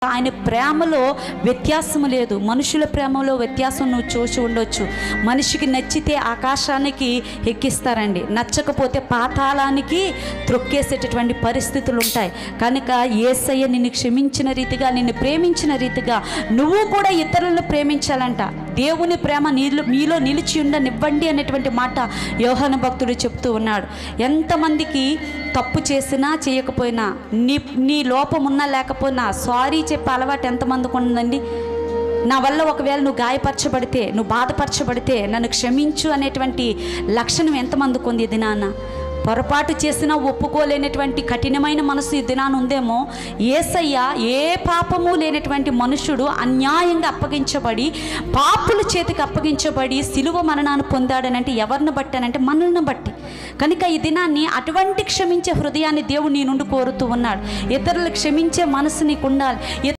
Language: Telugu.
ఆయన ప్రేమలో వ్యత్యాసము లేదు. మనుషుల ప్రేమలో వ్యత్యాసం నువ్వు చూసి ఉండొచ్చు. మనిషికి నచ్చితే ఆకాశానికి ఎక్కిస్తారండి, నచ్చకపోతే పాతాళానికి త్రొక్కేసేటటువంటి పరిస్థితులు ఉంటాయి. కనుక యేసయ్య నిన్ను క్షమించిన రీతిగా, నిన్ను ప్రేమించిన రీతిగా నువ్వు కూడా ఇతరులను ప్రేమించాలంట. దేవుని ప్రేమ మీలో నిలిచి ఉండనివ్వండి అనేటువంటి మాట యోహాను భక్తుడు చెప్తూ ఉన్నాడు. ఎంతమందికి తప్పు చేసినా చేయకపోయినా, నీ లోపం ఉన్నా లేకపోయినా సారీ చెప్పే అలవాటు ఎంతమందికి ఉందండి? నా వల్ల ఒకవేళ నువ్వు గాయపరచబడితే, నువ్వు బాధపరచబడితే నన్ను క్షమించు అనేటువంటి లక్షణం ఎంతమందికి ఉంది? ఇది నాన్న పొరపాటు చేసినా ఒప్పుకోలేనటువంటి కఠినమైన మనసు ఈ దినాన ఉందేమో. యేసయ్య ఏ పాపము లేనటువంటి మనుషుడు అన్యాయంగా అప్పగించబడి, పాపుల చేతికి అప్పగించబడి సిలువ మరణాన్ని పొందాడనంటే ఎవరిని బట్టి అనంటే మనల్ని బట్టి. కనుక ఈ దినాన్ని అటువంటి క్షమించే హృదయాన్ని దేవుడు నీ నుండి కోరుతూ ఉన్నాడు. ఇతరులు క్షమించే మనసు నీకు ఉండాలి.